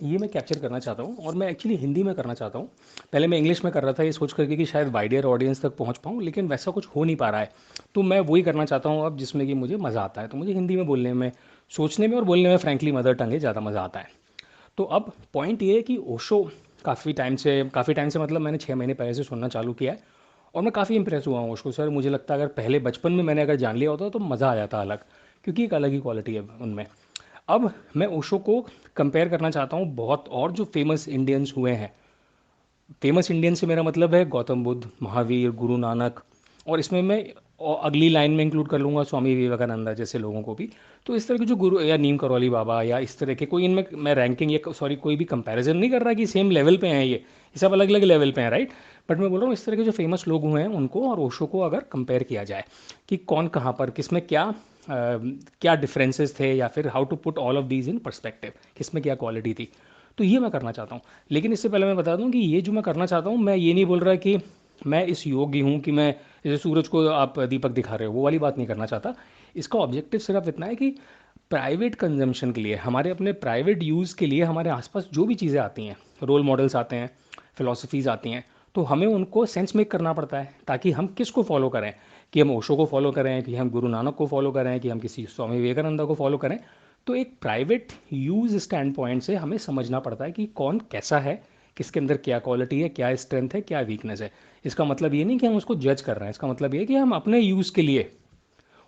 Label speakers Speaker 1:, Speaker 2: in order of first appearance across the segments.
Speaker 1: ये मैं कैप्चर करना चाहता हूँ और मैं एक्चुअली हिंदी में करना चाहता हूँ। पहले मैं इंग्लिश में कर रहा था ये सोच करके कि शायद वाइडियर ऑडियंस तक पहुँच पाऊँ, लेकिन वैसा कुछ हो नहीं पा रहा है। तो मैं वही करना चाहता हूँ अब जिसमें कि मुझे मज़ा आता है। तो मुझे हिंदी में बोलने में, सोचने में और बोलने में फ्रैंकली मदर टंग है, ज़्यादा मज़ा आता है। तो अब पॉइंट ये है कि ओशो काफ़ी टाइम से मतलब मैंने 6 महीने पहले से सुनना चालू किया है और मैं काफ़ी इंप्रेस हुआ हूँ ओशो सर। मुझे लगता है अगर पहले बचपन में मैंने अगर जान लिया होता तो मज़ा आ जाता अलग, क्योंकि एक अलग ही क्वालिटी है उनमें। अब मैं ओशो को कंपेयर करना चाहता हूँ बहुत और जो फेमस इंडियंस हुए हैं। फेमस इंडियन से मेरा मतलब है गौतम बुद्ध, महावीर, गुरु नानक, और इसमें मैं अगली लाइन में इंक्लूड कर लूँगा स्वामी विवेकानंदा जैसे लोगों को भी। तो इस तरह के जो गुरु या नीम करौली बाबा या इस तरह के कोई, इनमें मैं रैंकिंग या सॉरी कोई भी कंपैरिजन नहीं कर रहा कि सेम लेवल पे हैं ये सब अलग अलग लेवल पे हैं, राइट। बट मैं बोल रहा हूँ इस तरह के जो फेमस लोग हुए हैं उनको और ओशो को अगर कंपेयर किया जाए कि कौन कहाँ पर किस में क्या क्या डिफरेंसेस थे, या फिर how to put all of these in perspective, किस में क्या क्वालिटी थी। तो ये मैं करना चाहता हूँ। लेकिन इससे पहले मैं बता दूं कि ये जो मैं करना चाहता हूँ, मैं ये नहीं बोल रहा कि मैं इस योग्य हूँ कि मैं जैसे सूरज को आप दीपक दिखा रहे हो वो वाली बात नहीं करना चाहता। इसका ऑब्जेक्टिव सिर्फ इतना है कि प्राइवेट कंजम्पशन के लिए, हमारे अपने प्राइवेट यूज़ के लिए हमारे आसपास जो भी चीज़ें आती हैं, रोल मॉडल्स आते हैं, फिलोसफीज़ आती हैं, तो हमें उनको सेंस मेक करना पड़ता है ताकि हम किसको फॉलो करें, कि हम ओशो को फॉलो करें, कि हम गुरु नानक को फॉलो करें, कि हम किसी स्वामी विवेकानंदा को फॉलो करें। तो एक प्राइवेट यूज़ स्टैंड पॉइंट से हमें समझना पड़ता है कि कौन कैसा है, किसके अंदर क्या क्वालिटी है, क्या स्ट्रेंथ है, क्या वीकनेस है। इसका मतलब ये नहीं कि हम उसको जज कर रहे हैं, इसका मतलब ये है कि हम अपने यूज़ के लिए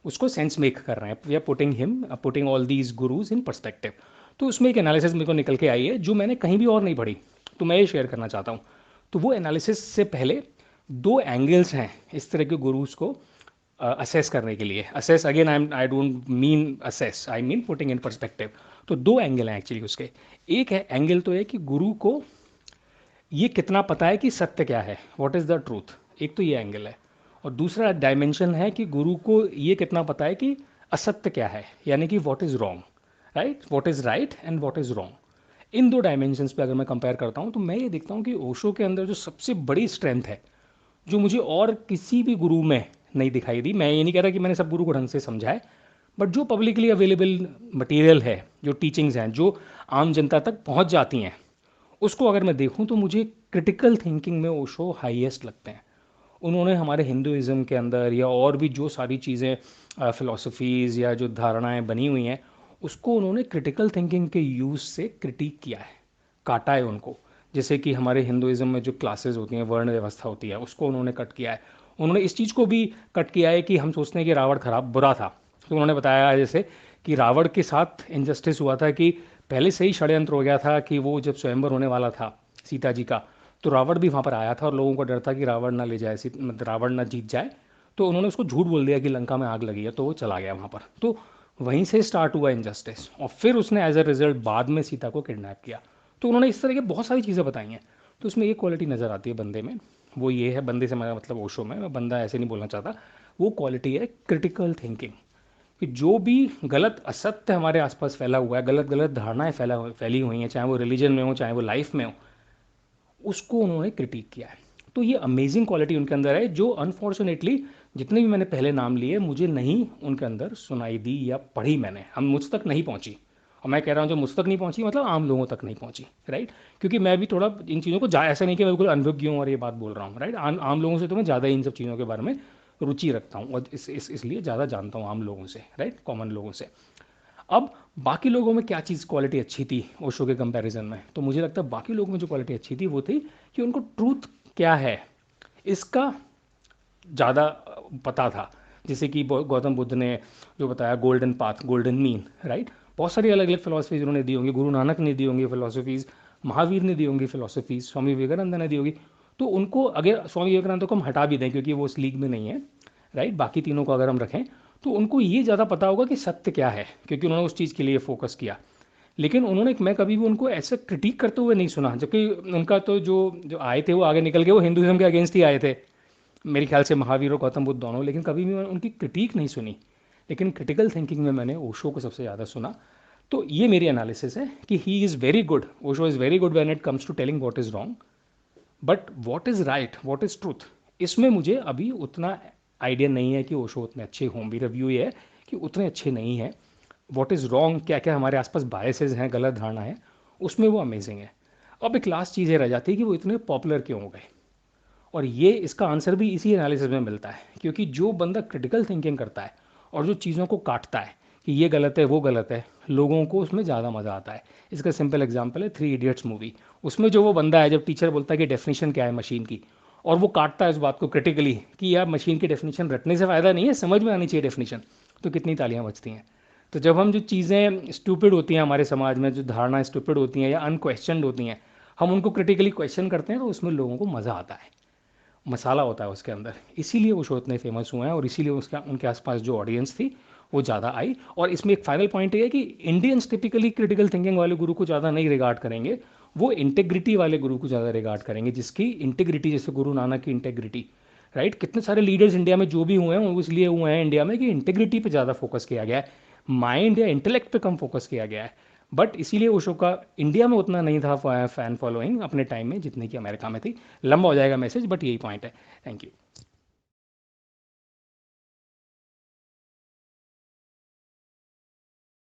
Speaker 1: उसको सेंस मेक कर रहे हैं। We are putting all these gurus in perspective. तो उसमें एक एनालिसिस मेरे को निकल के आई है जो मैंने कहीं भी और नहीं पढ़ी, तो मैं ये शेयर करना चाहता हूँ। तो वो एनालिसिस से पहले दो एंगल्स हैं इस तरह के गुरुज को असेस करने के लिए। Assess again, I don't mean assess, I mean putting in perspective. तो दो एंगल हैं एक्चुअली उसके। एक है एंगल तो है कि गुरु को ये कितना पता है कि सत्य क्या है, व्हाट इज़ द ट्रूथ, एक तो ये एंगल है। और दूसरा डायमेंशन है कि गुरु को ये कितना पता है कि असत्य क्या है, यानी कि what is wrong, right, what is right and what is wrong. इन दो डायमेंशंस पे अगर मैं कंपेयर करता हूँ तो मैं ये देखता हूँ कि ओशो के अंदर जो सबसे बड़ी स्ट्रेंथ है, जो मुझे और किसी भी गुरु में नहीं दिखाई दी। मैं ये नहीं कह रहा कि मैंने सब गुरु को ढंग से समझा है, बट जो पब्लिकली अवेलेबल मटेरियल है, जो टीचिंग्स हैं, जो आम जनता तक पहुंच जाती हैं, उसको अगर मैं देखूं तो मुझे क्रिटिकल थिंकिंग में ओशो हाईएस्ट लगते हैं। उन्होंने हमारे हिंदुइज्म के अंदर या और भी जो सारी चीज़ें फ़िलासफ़ीज़ या जो धारणाएं बनी हुई हैं, उसको उन्होंने क्रिटिकल थिंकिंग के यूज़ से क्रिटिक किया है, काटा है उनको। जैसे कि हमारे हिंदुइज्म में जो क्लासेस होती हैं, वर्ण व्यवस्था होती है, उसको उन्होंने कट किया है। उन्होंने इस चीज़ को भी कट किया है कि हम सोचते हैं कि रावण खराब बुरा था, तो उन्होंने बताया है जैसे कि रावण के साथ इनजस्टिस हुआ था कि पहले से ही षड्यंत्र हो गया था कि वो जब स्वयंवर होने वाला था सीता जी का, तो रावण भी वहाँ पर आया था और लोगों को डर था कि रावण ना ले जाए, मतलब रावण ना जीत जाए। तो उन्होंने उसको झूठ बोल दिया कि लंका में आग लगी है, तो वो चला गया वहाँ पर। तो वहीं से स्टार्ट हुआ इनजस्टिस, और फिर उसने एज अ रिजल्ट बाद में सीता को किडनैप किया। तो उन्होंने इस तरह की बहुत सारी चीज़ें बताई हैं। तो उसमें एक क्वालिटी नज़र आती है बंदे में, वो ये है, बंदे से मेरा मतलब ओशो में, मैं बंदा ऐसे नहीं बोलना चाहता, वो क्वालिटी है क्रिटिकल थिंकिंग। कि जो भी गलत असत्य हमारे आसपास फैला हुआ है, गलत गलत धारणाएं फैली हुई हैं, चाहे वो रिलीजन में हो चाहे वो लाइफ में हो, उसको उन्होंने क्रिटिक किया है। तो ये अमेजिंग क्वालिटी उनके अंदर है जो अनफॉर्चुनेटली जितने भी मैंने पहले नाम लिए मुझे नहीं उनके अंदर सुनाई दी या पढ़ी मैंने, हम मुझ तक नहीं पहुंची। और मैं कह रहा हूँ जो मुझ तक नहीं पहुंची मतलब आम लोगों तक नहीं पहुंची, राइट। क्योंकि मैं भी थोड़ा इन चीज़ों को ऐसा नहीं कि मैं बिल्कुल अनभिज्ञ हूँ और ये बात बोल रहा हूँ, राइट। आम लोगों से तो मैं ज़्यादा इन सब चीज़ों के बारे में रुचि रखता हूँ और इसलिए ज़्यादा जानता हूँ आम लोगों से, राइट, कॉमन लोगों से। अब बाकी लोगों में क्या चीज़ क्वालिटी अच्छी थी ओशो के कंपैरिजन में, तो मुझे लगता है बाकी लोगों में जो क्वालिटी अच्छी थी वो थी कि उनको ट्रूथ क्या है इसका ज़्यादा पता था। जैसे कि गौतम बुद्ध ने जो बताया golden path, golden mean, right. बहुत सारी अलग अलग फिलोसफीज उन्होंने दी होंगी, गुरु नानक ने दी होंगी फिलोसफीज, महावीर ने दी होंगी फिलोसफीज, स्वामी विवेकानंद ने दी होगी। तो उनको अगर स्वामी विवेकानंद को हम हटा भी दें क्योंकि वो उस लीग में नहीं है, राइट, बाकी तीनों को अगर हम रखें, तो उनको ये ज़्यादा पता होगा कि सत्य क्या है क्योंकि उन्होंने उस चीज़ के लिए फोकस किया। लेकिन उन्होंने, मैं कभी भी उनको ऐसा क्रिटिक करते हुए नहीं सुना, जबकि उनका तो जो जो आए थे वो आगे निकल के वो हिंदुज़म के अगेंस्ट ही आए थे, मेरे ख्याल से महावीर और गौतम बुद्ध दोनों। लेकिन कभी भी मैंने उनकी क्रिटिक नहीं सुनी। लेकिन क्रिटिकल थिंकिंग में मैंने ओशो को सबसे ज़्यादा सुना। तो ये मेरी एनालिसिस है कि he is very good, Osho is very good when it comes to telling what is wrong, but what is right, what is truth, इसमें मुझे अभी उतना आइडिया नहीं है कि ओशो उतने अच्छे हों। मेरा व्यू ये है कि उतने अच्छे नहीं हैं। व्हाट इज़ रॉन्ग, क्या क्या हमारे आसपास बायसेस हैं, गलत धारणा है, उसमें वो अमेजिंग है। अब एक लास्ट चीज़ ये रह जाती है कि वो इतने पॉपुलर क्यों हो गए। और ये इसका आंसर भी इसी एनालिसिस में मिलता है, क्योंकि जो बंदा क्रिटिकल थिंकिंग करता है और जो चीज़ों को काटता है कि ये गलत है वो गलत है, लोगों को उसमें ज़्यादा मज़ा आता है। इसका सिंपल एग्जांपल है थ्री इडियट्स मूवी। उसमें जो वो बंदा है, जब टीचर बोलता है कि डेफिनेशन क्या है मशीन की, और वो काटता है उस बात को क्रिटिकली कि यार मशीन की डेफिनेशन रटने से फ़ायदा नहीं है, समझ में आनी चाहिए डेफिनेशन, तो कितनी तालियां बजती हैं। तो जब हम जो चीज़ें स्टूपिड होती हैं हमारे समाज में, जो धारणा स्टूपिड होती हैं या अनक्वेश्चनड होती हैं, हम उनको क्रिटिकली क्वेश्चन करते हैं तो उसमें लोगों को मज़ा आता है, मसाला होता है उसके अंदर। इसीलिए वो शो इतने फेमस हुए हैं और इसीलिए उसका उनके आसपास जो ऑडियंस थी वो ज़्यादा आई। और इसमें एक फाइनल पॉइंट ये है कि इंडियंस टिपिकली क्रिटिकल थिंकिंग वाले गुरु को ज़्यादा नहीं रिगार्ड करेंगे, वो इंटेग्रिटी वाले गुरु को ज़्यादा रिगार्ड करेंगे, जिसकी इंटेग्रिटी, जैसे गुरु नानक की इंटेग्रिटी, राइट। कितने सारे लीडर्स इंडिया में जो भी हुए हैं वो इसलिए हुए हैं इंडिया में कि इंटेग्रिटी पे ज़्यादा फोकस किया गया है, माइंड या इंटेलेक्ट पे कम फोकस किया गया है। बट इसीलिए वो शो का इंडिया में उतना नहीं था फैन फॉलोइंग अपने टाइम में जितने की अमेरिका में थी। लंबा हो जाएगा मैसेज, बट यही पॉइंट है। Thank you.